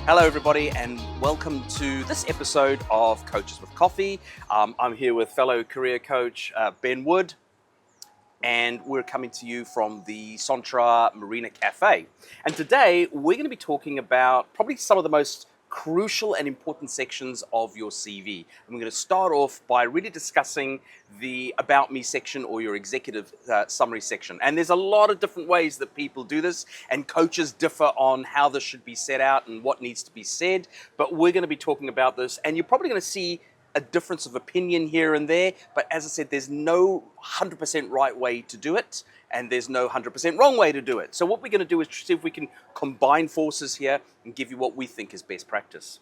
Hello, everybody, and welcome to this episode of Coaches with Coffee. I'm here with fellow career coach Ben Wood, and we're coming to you from the Son Tra Marina Café. And today we're going to be talking about probably some of the most crucial and important sections of your CV. And we're going to start off by really discussing the About Me section or your executive summary section. And there's a lot of different ways that people do this, and coaches differ on how this should be set out and what needs to be said. But we're going to be talking about this, and you're probably going to see a difference of opinion here and there, but as I said, there's no 100% right way to do it, and there's no 100% wrong way to do it. So what we're going to do is see if we can combine forces here and give you what we think is best practice.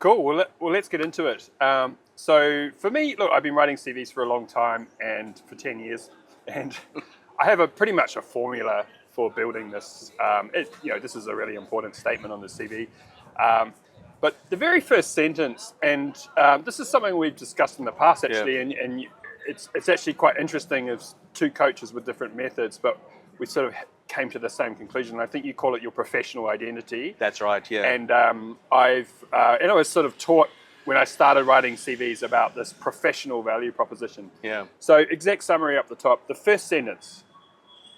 Cool. Well, let's get into it. So for me, look, I've been writing CVs for a long time, and for 10 years, and I have pretty much a formula for building this. This is a really important statement on the CV. But the very first sentence, and this is something we've discussed in the past actually, and it's actually quite interesting as two coaches with different methods, but we sort of came to the same conclusion. I think you call it your professional identity. That's right, yeah. And I was sort of taught when I started writing CVs about this professional value proposition. Yeah. So exact summary up the top, the first sentence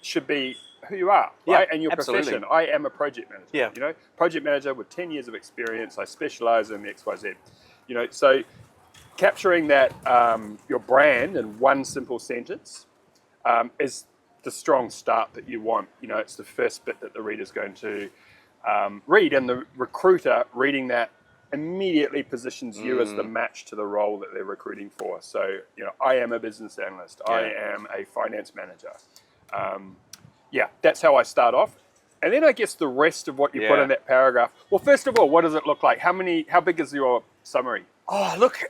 should be who you are, right? And your profession. I am a project manager. Yeah. Project manager with 10 years of experience. I specialize in XYZ. So capturing that, your brand in one simple sentence is the strong start that you want. It's the first bit that the reader's going to read, and the recruiter reading that immediately positions you as the match to the role that they're recruiting for. So, I am a business analyst. Yeah. I am a finance manager. That's how I start off. And then I guess the rest of what you put in that paragraph. Well, first of all, what does it look like? How big is your summary? Oh, look,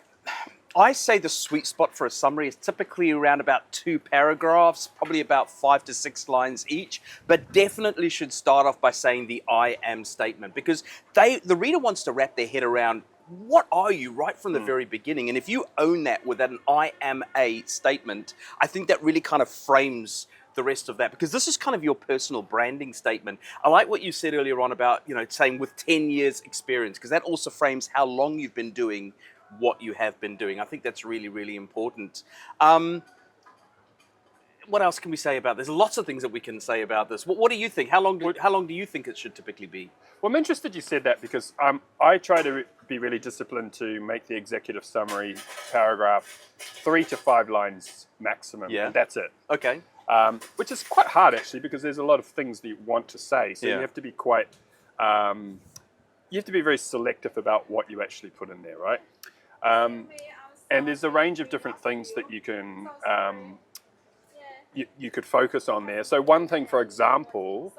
I say the sweet spot for a summary is typically around about 2 paragraphs, probably about 5 to 6 lines each, but definitely should start off by saying the I am statement, because the reader wants to wrap their head around what are you right from the very beginning. And if you own that with an I am a statement, I think that really kind of frames the rest of that, because this is kind of your personal branding statement. I like what you said earlier on about, saying with 10 years experience, because that also frames how long you've been doing what you have been doing. I think that's really, really important. What else can we say about this? There's lots of things that we can say about this. What do you think? How long do you think it should typically be? Well, I'm interested you said that, because I try to be really disciplined to make the executive summary paragraph 3 to 5 lines maximum. Yeah. And that's it. Okay. Which is quite hard actually, because there's a lot of things that you want to say. So you have to be very selective about what you actually put in there, right? And there's a range of different things that you can you could focus on there. So one thing, for example,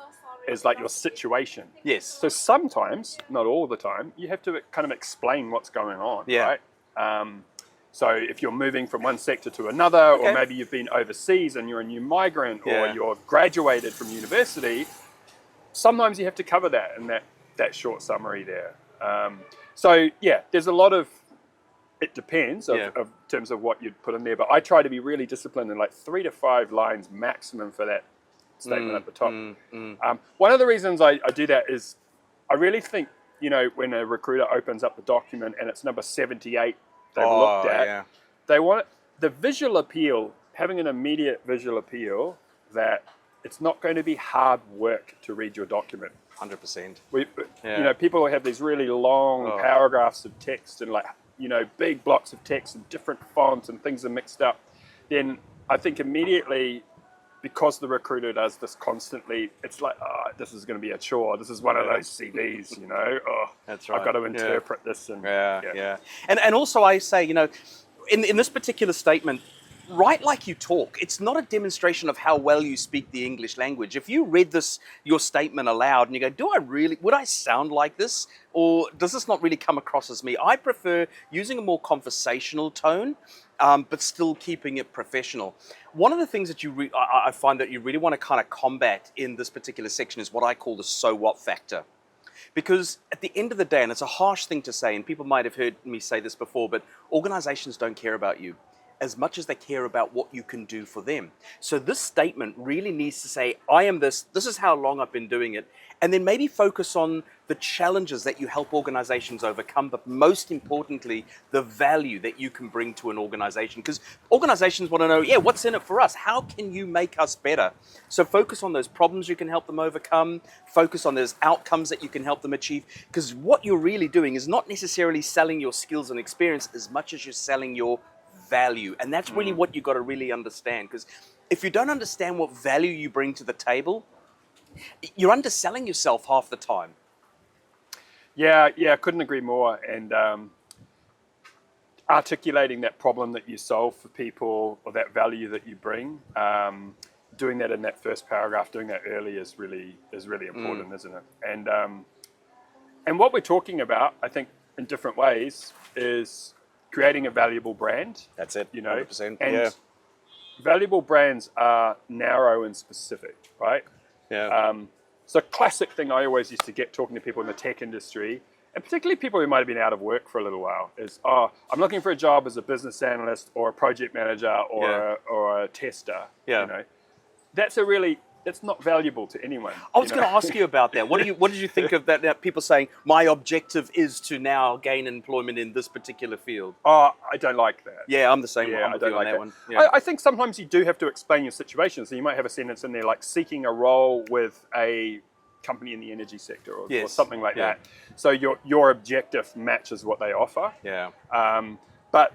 is like your situation. Yes. So sometimes, not all the time, you have to kind of explain what's going on, right? So if you're moving from one sector to another, or maybe you've been overseas and you're a new migrant, or you're graduated from university, sometimes you have to cover that in that short summary there. There's a lot of, it depends of terms of what you'd put in there, but I try to be really disciplined in like 3 to 5 lines maximum for that statement at the top. One of the reasons I do that is I really think, when a recruiter opens up the document and it's number 78 they've looked at, they want the visual appeal, having an immediate visual appeal that it's not going to be hard work to read your document. 100%. People have these really long paragraphs of text and big blocks of text and different fonts and things are mixed up. Then I think immediately, because the recruiter does this constantly, it's like, this is going to be a chore. This is one of those CVs, That's right. I've got to interpret this. And And also I say, in this particular statement, write like you talk. It's not a demonstration of how well you speak the English language. If you read your statement aloud and you go, would I sound like this? Or does this not really come across as me? I prefer using a more conversational tone, but still keeping it professional. One of the things that I find that you really want to kind of combat in this particular section is what I call the so what factor. Because at the end of the day, and it's a harsh thing to say, and people might have heard me say this before, but organizations don't care about you. as much as they care about what you can do for them. So this statement really needs to say, I am this is how long I've been doing it, and then maybe focus on the challenges that you help organizations overcome, but most importantly, the value that you can bring to an organization. Because organizations want to know, what's in it for us? How can you make us better? So focus on those problems you can help them overcome, focus on those outcomes that you can help them achieve, because what you're really doing is not necessarily selling your skills and experience as much as you're selling your value. And that's really what you've got to really understand, because if you don't understand what value you bring to the table, you're underselling yourself half the time. Yeah, couldn't agree more. And articulating that problem that you solve for people, or that value that you bring, doing that in that first paragraph, doing that early is really important, isn't it? And what we're talking about, I think, in different ways, is creating a valuable brand. That's it. 100%. And valuable brands are narrow and specific, right? Yeah. So a classic thing I always used to get talking to people in the tech industry, and particularly people who might have been out of work for a little while, is, I'm looking for a job as a business analyst or a project manager or a tester. Yeah. That's not valuable to anyone. I was going to ask you about that. What did you think of that? People saying my objective is to now gain employment in this particular field. I don't like that. Yeah, I'm the same. Yeah, I don't like that one. Yeah. I think sometimes you do have to explain your situation. So you might have a sentence in there like seeking a role with a company in the energy sector or something like that. So your objective matches what they offer. Yeah. But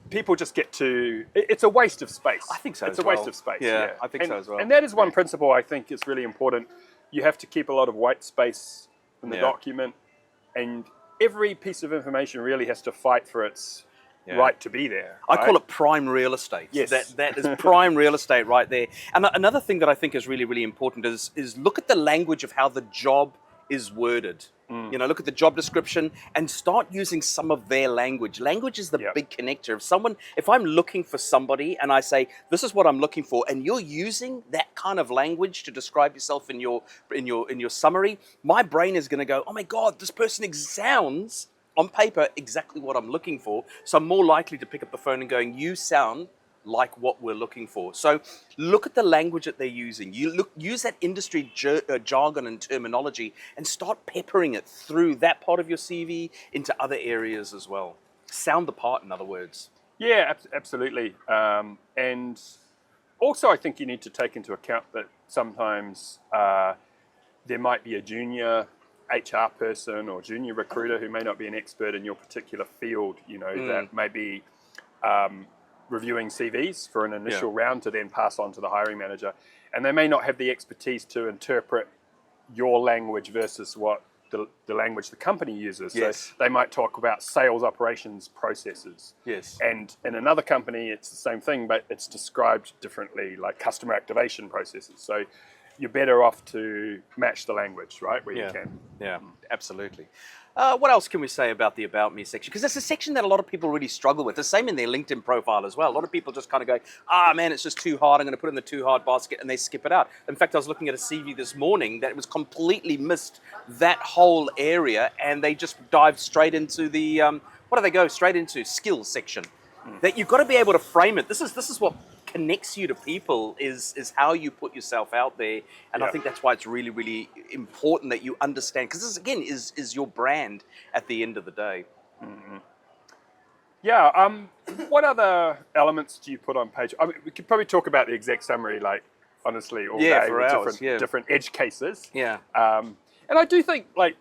people just get to, it's a waste of space. I think so. It's a waste of space. Yeah, I think so as well. And that is one principle I think is really important. You have to keep a lot of white space in the document, and every piece of information really has to fight for its right to be there. I call it prime real estate. Yes. That is prime real estate right there. And another thing that I think is really, really important is look at the language of how the job is worded. Look at the job description and start using some of their language. Language is the big connector. If I'm looking for somebody and I say, this is what I'm looking for, and you're using that kind of language to describe yourself in your summary, my brain is going to go, oh my God, this person sounds on paper exactly what I'm looking for. So I'm more likely to pick up the phone and going, you sound like what we're looking for. So look at the language that they're using. Use that industry jargon and terminology and start peppering it through that part of your CV into other areas as well. Sound the part, in other words. Yeah, absolutely. And also I think you need to take into account that sometimes there might be a junior HR person or junior recruiter who may not be an expert in your particular field, that may be reviewing CVs for an initial round to then pass on to the hiring manager. And they may not have the expertise to interpret your language versus what the language the company uses. Yes. So they might talk about sales operations processes. Yes. And in another company, it's the same thing, but it's described differently, like customer activation processes. So you're better off to match the language, right, where you can. Yeah, absolutely. What else can we say about the About Me section? Because it's a section that a lot of people really struggle with. The same in their LinkedIn profile as well. A lot of people just kind of go, man, it's just too hard. I'm going to put it in the too hard basket, and they skip it out. In fact, I was looking at a CV this morning that was completely missed that whole area, and they just dived straight into the, what do they go? Straight into skills section. That you've got to be able to frame it. This is what connects you to people is how you put yourself out there, and I think that's why it's really, really important that you understand, because this again is your brand at the end of the day. What other elements do you put on page? I mean, we could probably talk about the exec summary, like honestly, all day for with hours, different edge cases. Yeah. And I do think, like,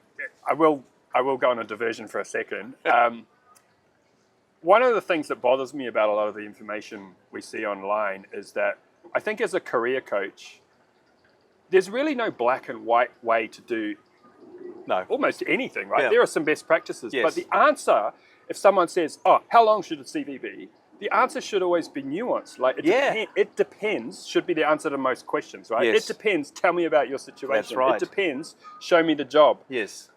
I will go on a diversion for a second. One of the things that bothers me about a lot of the information we see online is that I think as a career coach, there's really no black and white way to do almost anything, right? Yeah. There are some best practices, but the answer, if someone says, how long should a CV be? The answer should always be nuanced. Like it depends should be the answer to most questions, right? Yes. It depends. Tell me about your situation. That's right. It depends. Show me the job. Yes.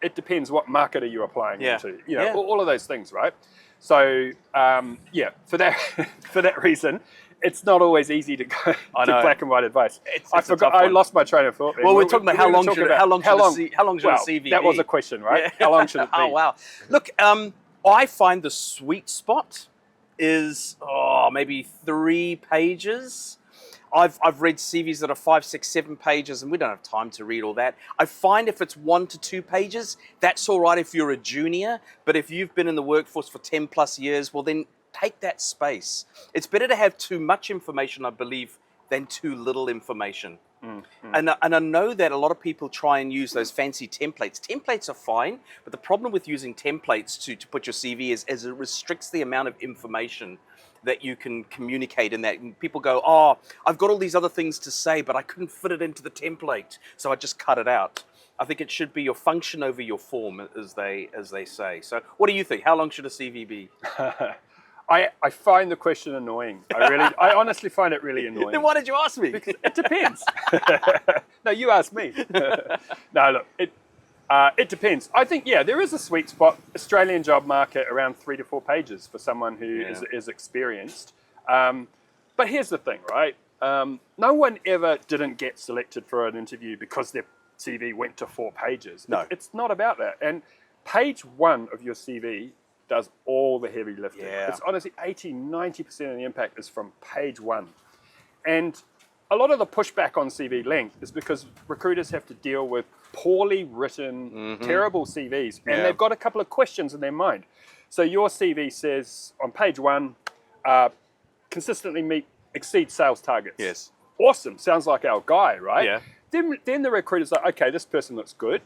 It depends what market are you applying into. All of those things, right? So for that reason, it's not always easy to go to black and white advice. I lost my train of thought. Well, we're talking about how long should a CV be? That was a question, right? Yeah. How long should it be? Oh wow! Look, I find the sweet spot is maybe 3 pages. I've read CVs that are 5, 6, 7 pages, and we don't have time to read all that. I find if it's 1 to 2 pages, that's all right if you're a junior. But if you've been in the workforce for 10 plus years, well then take that space. It's better to have too much information, I believe, than too little information. And I know that a lot of people try and use those fancy templates. Templates are fine, but the problem with using templates to put your CV is it restricts the amount of information that you can communicate in that. And people go, oh, I've got all these other things to say, but I couldn't fit it into the template, so I just cut it out. I think it should be your function over your form, as they say. So what do you think? How long should a CV be? I find the question annoying. I honestly find it really annoying. Then why did you ask me? Because it depends. No, you asked me. No, look, it depends. I think, yeah, there is a sweet spot. Australian job market around 3 to 4 pages for someone who is experienced. But here's the thing, right? No one ever didn't get selected for an interview because their CV went to 4 pages. No. It's not about that. And page 1 of your CV does all the heavy lifting. Yeah. It's honestly 80-90% of the impact is from page 1. And a lot of the pushback on CV length is because recruiters have to deal with poorly written, terrible CVs, and they've got a couple of questions in their mind. So your CV says on page 1, consistently exceed sales targets. Yes. Awesome. Sounds like our guy, right? Yeah. Then the recruiter's like, okay, this person looks good.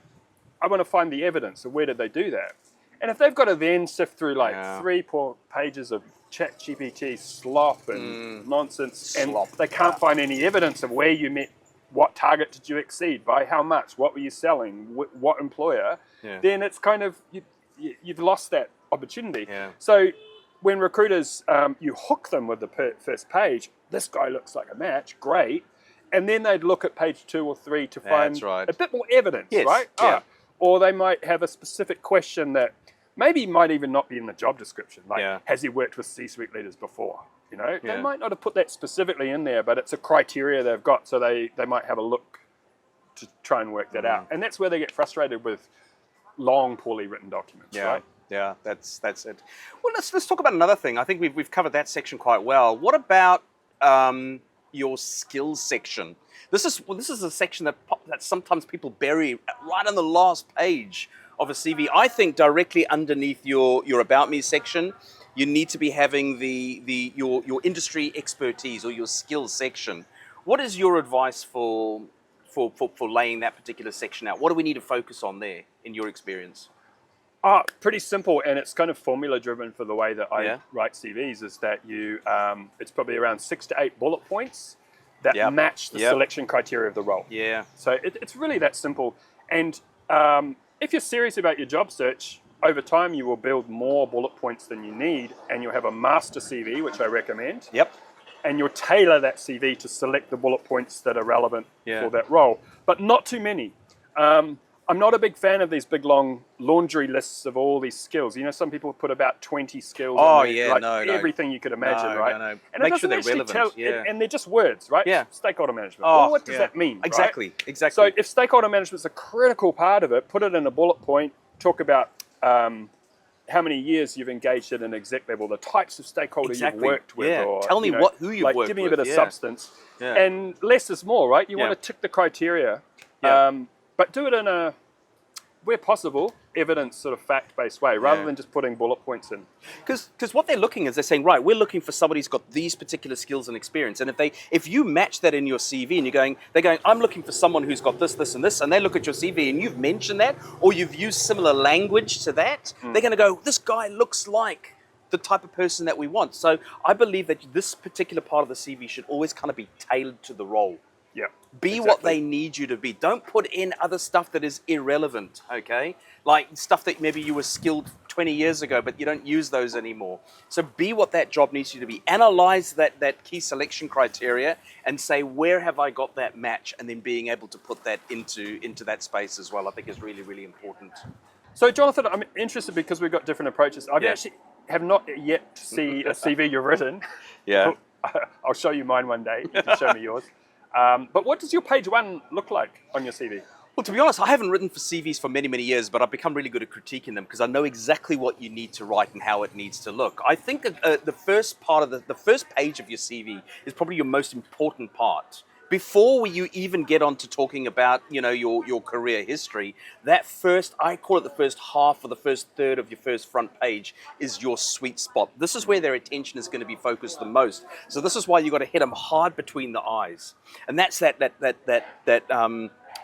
I want to find the evidence. So where did they do that? And if they've got to then sift through like 3-4 pages of ChatGPT slop and nonsense, and they can't find any evidence of where you met, what target did you exceed, by how much, what were you selling, what employer, then it's kind of, you've lost that opportunity. Yeah. So when recruiters, you hook them with the first page, this guy looks like a match, great, and then they'd look at page 2 or 3 to find a bit more evidence, right? Yeah. Or they might have a specific question that maybe might even not be in the job description. Like, has he worked with C-suite leaders before? You know, they might not have put that specifically in there, but it's a criteria they've got, so they might have a look to try and work that out. And that's where they get frustrated with long, poorly written documents, right? Yeah, that's it. Well, let's talk about another thing. I think we've covered that section quite well. What about your skills section? This is a section that sometimes people bury right on the last page of a CV. I think directly underneath your About Me section, you need to be having your industry expertise or your skills section. What is your advice for laying that particular section out? What do we need to focus on there in your experience? Pretty simple, and it's kind of formula driven for the way that I write CVs, is that it's probably around 6 to 8 bullet points that match the selection criteria of the role. Yeah. So it's really that simple. And if you're serious about your job search, over time you will build more bullet points than you need, and you'll have a master CV, which I recommend. Yep. And you'll tailor that CV to select the bullet points that are relevant for that role, but not too many. I'm not a big fan of these big long laundry lists of all these skills. You know, some people put about 20 skills. Everything you could imagine, right? No. And make sure they're relevant. And they're just words, right? Yeah. Stakeholder management. Well, what does that mean? Exactly. Right? Exactly. So if stakeholder management is a critical part of it, put it in a bullet point. Talk about how many years you've engaged at an exec level, the types of stakeholders you've worked with. Or, tell me who you've worked with. Give me a bit of substance. Yeah. And less is more, right? You want to tick the criteria. But do it in a, where possible, evidence sort of fact-based way, rather than just putting bullet points in. Because what they're looking is, they're saying, right, we're looking for somebody who's got these particular skills and experience. And if you match that in your CV, and they're going, I'm looking for someone who's got this, this, and this, and they look at your CV and you've mentioned that, or you've used similar language to that, they're going to go, this guy looks like the type of person that we want. So I believe that this particular part of the CV should always kind of be tailored to the role. Yeah. Be what they need you to be. Don't put in other stuff that is irrelevant, okay? Like stuff that maybe you were skilled 20 years ago, but you don't use those anymore. So be what that job needs you to be. Analyze that key selection criteria and say, where have I got that match? And then being able to put that into that space as well, I think is really, really important. So Johnathan, I'm interested because we've got different approaches. I actually have not yet seen a CV you've written. Yeah. I'll show you mine one day. You can show me yours. But what does your page 1 look like on your CV? Well, to be honest, I haven't written for CVs for many, many years, but I've become really good at critiquing them because I know exactly what you need to write and how it needs to look. I think the first part of the first page of your CV is probably your most important part. Before you even get on to talking about, your career history, that first, I call it the first half or the first third of your first front page is your sweet spot. This is where their attention is going to be focused the most. So this is why you got to hit them hard between the eyes, and that's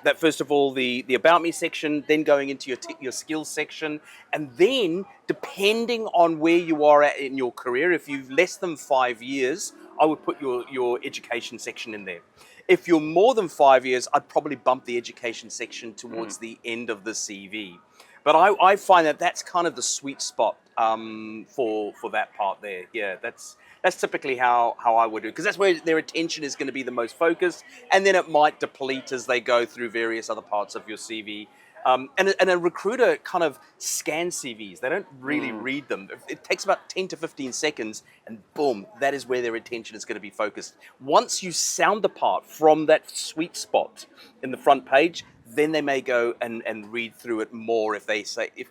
that first of all, the About Me section, then going into your skills section, and then depending on where you are at in your career, if you've less than 5 years, I would put your education section in there. If you're more than 5 years, I'd probably bump the education section towards the end of the CV. But I find that that's kind of the sweet spot for that part there. Yeah, that's typically how I would do it, because that's where their attention is going to be the most focused, and then it might deplete as they go through various other parts of your CV. And a recruiter kind of scans CVs. They don't really read them. It takes about 10 to 15 seconds, and boom, that is where their attention is going to be focused. Once you sound the part from that sweet spot in the front page, then they may go and read through it more if they're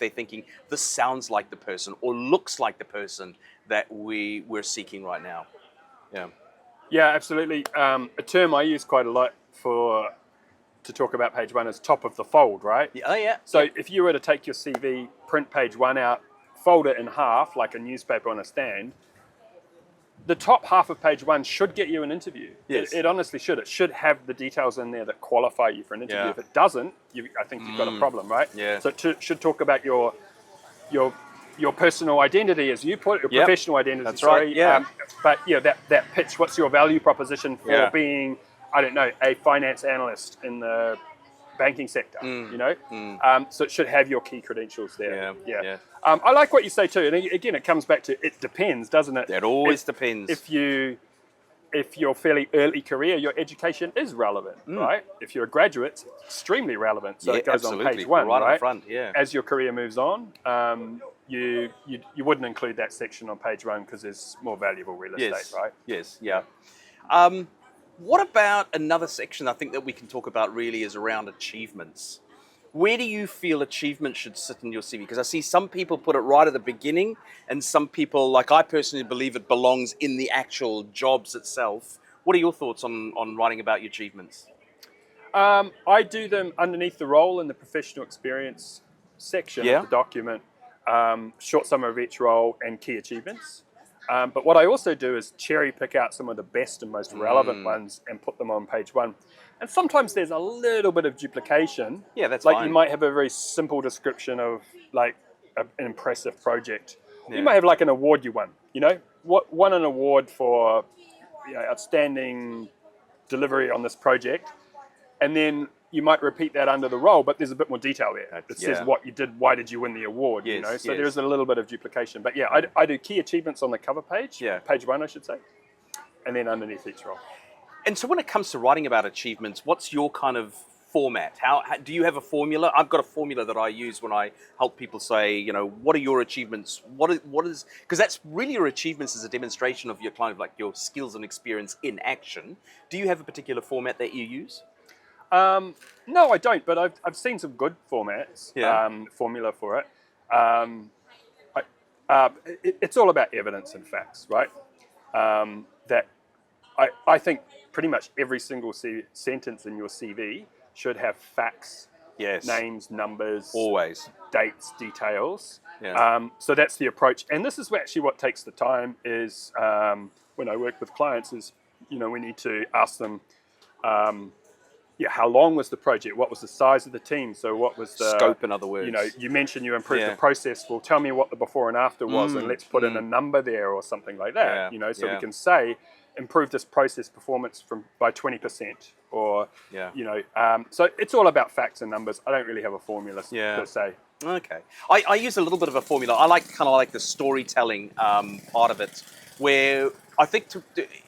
thinking this sounds like the person or looks like the person that we're seeking right now. Yeah, absolutely. A term I use quite a lot to talk about page one is top of the fold, right? Yeah. So if you were to take your CV, print page one out, fold it in half like a newspaper on a stand, the top half of page one should get you an interview. Yes. It honestly should. It should have the details in there that qualify you for an interview. Yeah. If it doesn't, I think you've got a problem, right? Yeah. So it should talk about your personal identity, as you put it, your professional identity. That's right. Yeah. But that pitch. What's your value proposition for being, I don't know, a finance analyst in the banking sector? So it should have your key credentials there. Yeah. I like what you say too, and again, it comes back to it depends, doesn't it? It always depends. If you're fairly early career, your education is relevant, right? If you're a graduate, it's extremely relevant. So it goes absolutely. on page one, right right? on front. Yeah. As your career moves on, you wouldn't include that section on page one because there's more valuable real estate, right? Yes. Yeah. What about another section I think that we can talk about really is around achievements. Where do you feel achievement should sit in your CV? Because I see some people put it right at the beginning, and some people, like I personally believe, it belongs in the actual jobs itself. What are your thoughts on writing about your achievements? I do them underneath the role in the professional experience section of the document, short summary of each role and key achievements. But what I also do is cherry pick out some of the best and most relevant ones and put them on page one. And sometimes there's a little bit of duplication. Yeah, that's like fine. You might have a very simple description of like an impressive project. Yeah. You might have like an award you won. Won an award for outstanding delivery on this project, and then you might repeat that under the role, but there's a bit more detail there. It says what you did, why did you win the award, So there's a little bit of duplication. But I do key achievements on the cover page, page one, I should say, and then underneath each role. And so when it comes to writing about achievements, what's your kind of format? How do you have a formula? I've got a formula that I use when I help people say, what are your achievements? What is, because that's really your achievements is a demonstration of your kind of like your skills and experience in action. Do you have a particular format that you use? No, I don't, but I've seen some good formats, formula for it. It's all about evidence and facts, right? That I think pretty much every single sentence in your CV should have facts, names, numbers, always dates, details. So that's the approach, and this is actually what takes the time. Is when I work with clients, is we need to ask them. How long was the project? What was the size of the team? So what was the scope, in other words? You mentioned you improved the process. Well, tell me what the before and after was, and let's put in a number there or something like that. So we can say improve this process performance by 20%, or so it's all about facts and numbers. I don't really have a formula per se. Okay, I use a little bit of a formula. I like the storytelling part of it, where I think to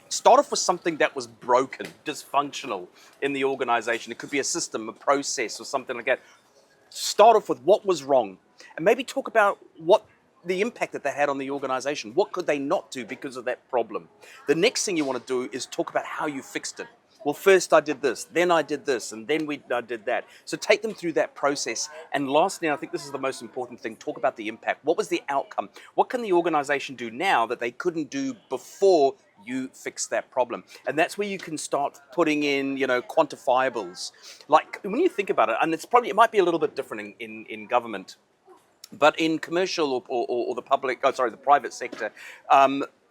start off with something that was broken, dysfunctional in the organization. It could be a system, a process, or something like that. Start off with what was wrong, and maybe talk about what the impact that they had on the organization. What could they not do because of that problem? The next thing you want to do is talk about how you fixed it. Well, first I did this, then I did this, and then I did that. So take them through that process. And lastly, I think this is the most important thing, talk about the impact. What was the outcome? What can the organization do now that they couldn't do before you fix that problem? And that's where you can start putting in, quantifiables. Like when you think about it, and it might be a little bit different in government, but in commercial or the the private sector,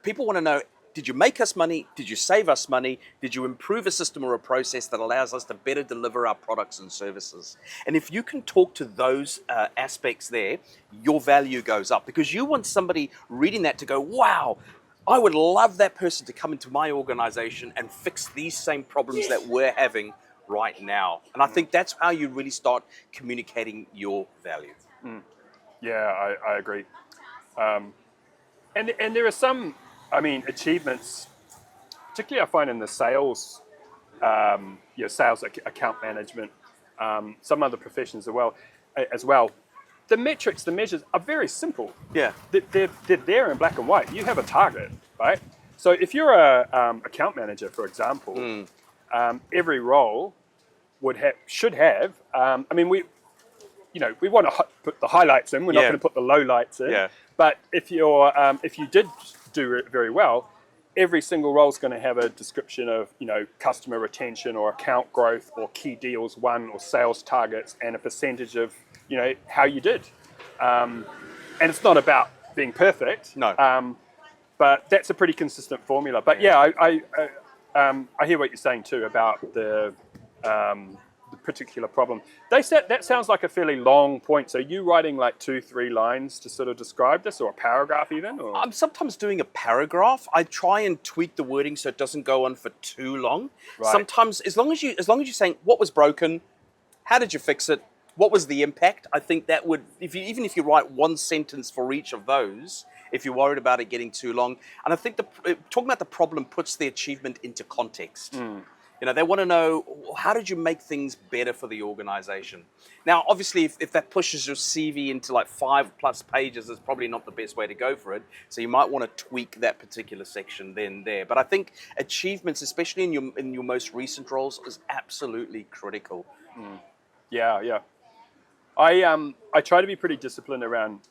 people want to know, did you make us money? Did you save us money? Did you improve a system or a process that allows us to better deliver our products and services? And if you can talk to those aspects there, your value goes up, because you want somebody reading that to go, wow, I would love that person to come into my organization and fix these same problems that we're having right now. And I think that's how you really start communicating your value. Yeah, I agree. And there are some, achievements, particularly I find in the sales, sales account management, some other professions as well. The metrics, the measures are very simple. Yeah. They're there in black and white. You have a target, right? So if you're a account manager, for example, every role should have. We want to put the highlights in. We're not going to put the lowlights in. Yeah. But if you did do it very well, every single role is going to have a description of customer retention or account growth or key deals won or sales targets and a percentage of how you did. And it's not about being perfect. No. But that's a pretty consistent formula. But I hear what you're saying too about the particular problem. That sounds like a fairly long point. So you writing like 2-3 lines to sort of describe this, or a paragraph even? Or? I'm sometimes doing a paragraph. I try and tweak the wording so it doesn't go on for too long. Right. Sometimes, as long as you're saying what was broken, how did you fix it, what was the impact, I think that would, even if you write one sentence for each of those, if you're worried about it getting too long. And I think talking about the problem puts the achievement into context. They want to know, how did you make things better for the organization? Now, obviously, if that pushes your CV into like 5+ pages, it's probably not the best way to go for it. So you might want to tweak that particular section then there. But I think achievements, especially in your most recent roles, is absolutely critical. Yeah. I try to be pretty disciplined around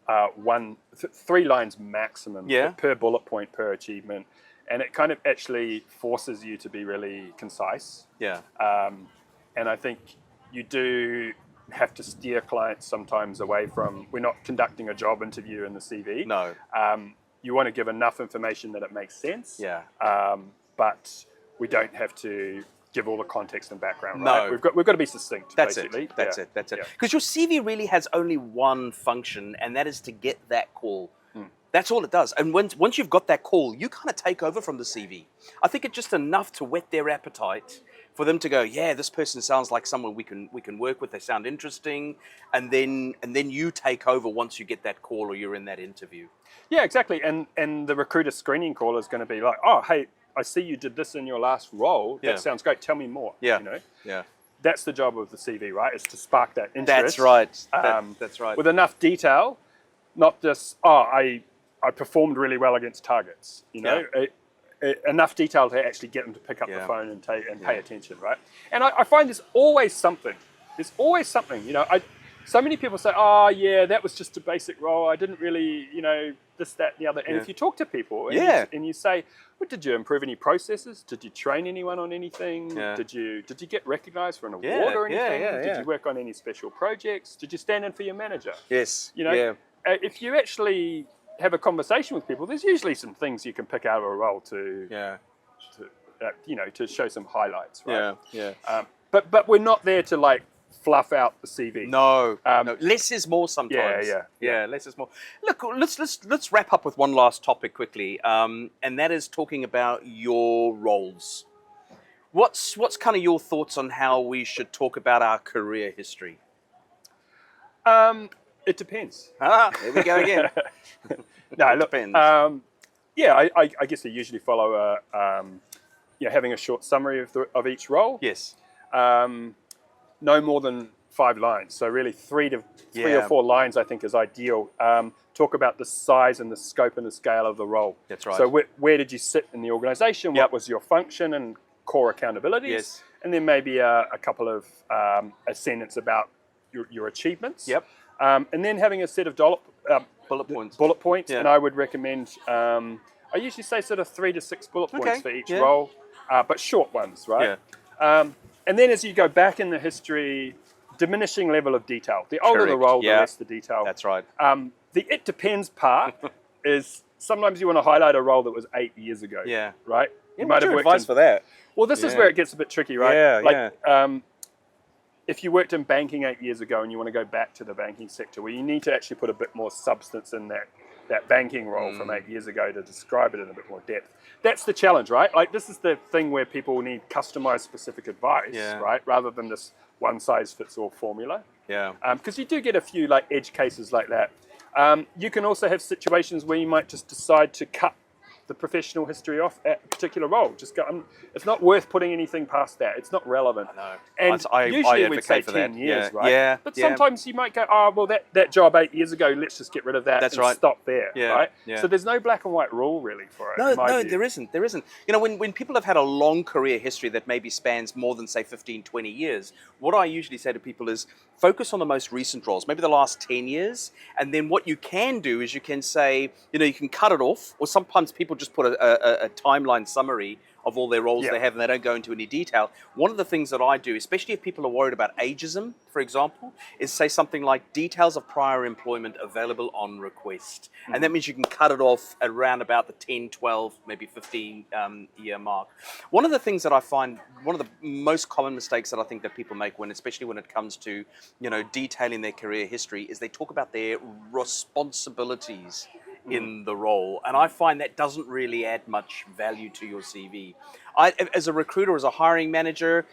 3 lines maximum per bullet point per achievement. And it kind of actually forces you to be really concise. Yeah. And I think you do have to steer clients sometimes away from, we're not conducting a job interview in the CV. No. You want to give enough information that it makes sense. Yeah. But we don't have to give all the context and background, right? No. We've got to be succinct, basically. That's it. Because your CV really has only one function, and that is to get that call. That's all it does. And once you've got that call, you kind of take over from the CV. I think it's just enough to whet their appetite for them to go, yeah, this person sounds like someone we can work with. They sound interesting, and then you take over once you get that call or you're in that interview. Yeah, exactly. And the recruiter screening call is going to be like, oh, hey, I see you did this in your last role. That sounds great. Tell me more. Yeah. Yeah. That's the job of the CV, right? Is to spark that interest. That's right. That's right. With enough detail, not just I performed really well against targets. Enough detail to actually get them to pick up the phone and pay attention, right? And I find there's always something. So many people say, oh yeah, that was just a basic role. I didn't really, this, that, and the other. And if you talk to people and you say, well, did you improve any processes? Did you train anyone on anything? Yeah. Did you get recognized for an award or anything? Did you work on any special projects? Did you stand in for your manager? Yes. If you actually have a conversation with people, there's usually some things you can pick out of a role to show some highlights, right? But we're not there to like fluff out the CV. No, less is more sometimes. Yeah, less is more. Look, let's wrap up with one last topic quickly, and that is talking about your roles. What's kind of your thoughts on how we should talk about our career history? It depends. There we go again. No, look, depends. I guess I usually follow having a short summary of each role. Yes. No more than 5 lines. So really 3 or 4 lines I think is ideal. Talk about the size and the scope and the scale of the role. That's right. So where did you sit in the organization? What was your function? And core accountabilities, Yes. and then maybe a couple of a sentence about your achievements. Yep. And then having a set of bullet points. Yeah. And I would recommend, I usually say sort of 3 to 6 bullet points for each role, but short ones, right? Yeah. And then as you go back in the history, diminishing level of detail. The older the role, the less the detail. That's right. The it depends part is sometimes you want to highlight a role that was 8 years ago. Yeah. Right? You might have advice for that. Well, this is where it gets a bit tricky, right? Yeah, If you worked in banking 8 years ago and you want to go back to the banking sector, well, you need to actually put a bit more substance in that banking role from 8 years ago to describe it in a bit more depth. That's the challenge, right? Like, this is the thing where people need customized specific advice, right? Rather than this one-size-fits-all formula. Yeah. Because you do get a few like edge cases like that. You can also have situations where you might just decide to cut the professional history off at a particular role. Just go, it's not worth putting anything past that. It's not relevant. I know. And usually we'd say 10 years, right? Yeah. But sometimes you might go, oh, well, that job 8 years ago, let's just get rid of that and stop there, right? Yeah. So there's no black and white rule really for it. No, there isn't. There isn't. You know, when people have had a long career history that maybe spans more than, say, 15, 20 years, what I usually say to people is focus on the most recent roles, maybe the last 10 years. And then what you can do is you can say, you know, you can cut it off, or sometimes people just put a timeline summary of all their roles they have and they don't go into any detail. One of the things that I do, especially if people are worried about ageism, for example, is say something like details of prior employment available on request. And that means you can cut it off around about the 10, 12, maybe 15 year mark. One of the things that I find, one of the most common mistakes that I think that people make especially when it comes to, you know, detailing their career history, is they talk about their responsibilities in the role. And I find that doesn't really add much value to your CV. As a recruiter, as a hiring manager,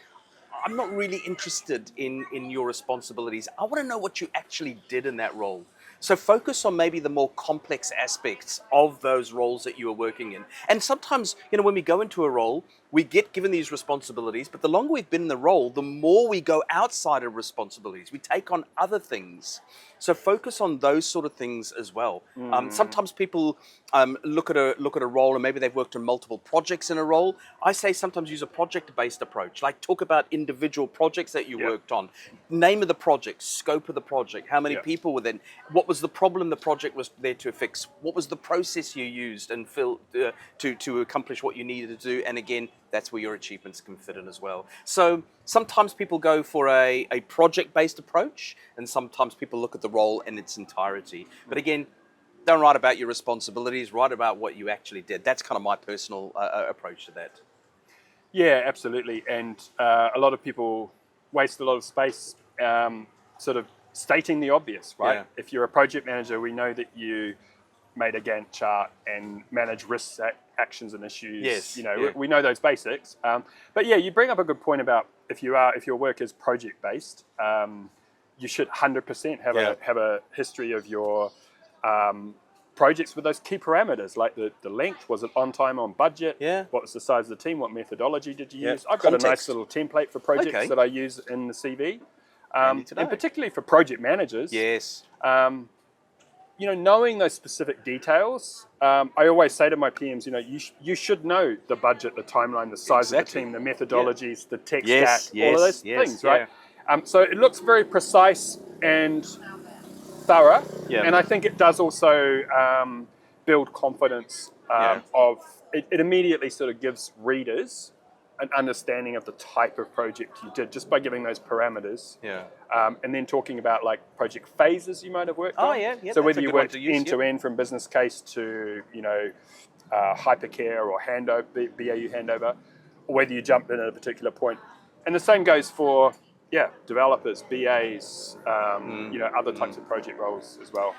I'm not really interested in your responsibilities. I want to know what you actually did in that role. So focus on maybe the more complex aspects of those roles that you are working in. And sometimes, you know, when we go into a role, we get given these responsibilities, but the longer we've been in the role, the more we go outside of responsibilities. We take on other things. So focus on those sort of things as well. Sometimes people look at a role and maybe they've worked on multiple projects in a role. I say sometimes use a project-based approach. Like talk about individual projects that you worked on. Name of the project, scope of the project, how many people were there, what was the problem the project was there to fix, what was the process you used and to accomplish what you needed to do, and again, that's where your achievements can fit in as well. So sometimes people go for a project-based approach, and sometimes people look at the role in its entirety. But again, don't write about your responsibilities, write about what you actually did. That's kind of my personal approach to that. Yeah, absolutely. And a lot of people waste a lot of space sort of stating the obvious, right? Yeah. If you're a project manager, we know that you made a Gantt chart and manage risks, actions and issues. Yes. You know, we know those basics. But yeah, you bring up a good point about if your work is project based, you should 100% have a history of your projects with those key parameters, like the length, was it on time, on budget? Yeah. What was the size of the team? What methodology did you use? I've got a nice little template for projects that I use in the CV. And particularly for project managers. Yes. You know, knowing those specific details, I always say to my PMs, you know, you should know the budget, the timeline, the size of the team, the methodologies, the tech stack, all of those things, right? So it looks very precise and thorough, and I think it does also build confidence of, it immediately sort of gives readers an understanding of the type of project you did just by giving those parameters. And then talking about like project phases you might have worked on. So whether you worked end to end from business case to, you know, hypercare or handover, BAU handover, or whether you jumped in at a particular point. And the same goes for developers, BAs, you know, other types of project roles as well.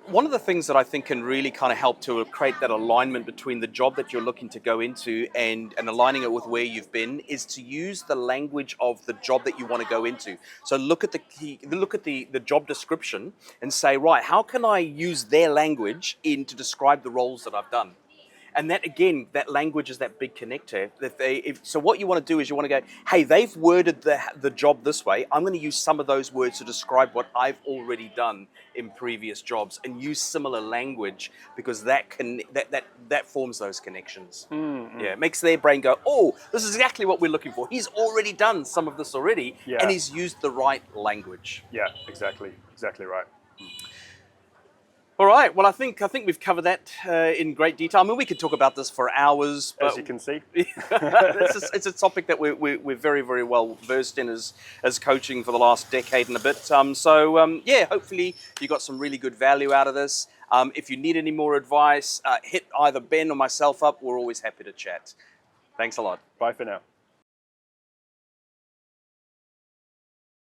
One of the things that I think can really kind of help to create that alignment between the job that you're looking to go into and aligning it with where you've been is to use the language of the job that you want to go into. So look at the job description and say, right, how can I use their language to describe the roles that I've done? And that, again, that language is that big connector. So what you want to do is you want to go, hey, they've worded the job this way. I'm going to use some of those words to describe what I've already done in previous jobs, and use similar language, because that forms those connections. Yeah, it makes their brain go, oh, this is exactly what we're looking for. He's already done some of this already, and he's used the right language. Yeah, exactly right. All right. Well, I think we've covered that in great detail. I mean, we could talk about this for hours. But as you can see, it's a topic that we're very, very well versed in as coaching for the last decade and a bit. Yeah, hopefully you got some really good value out of this. If you need any more advice, hit either Ben or myself up. We're always happy to chat. Thanks a lot. Bye for now.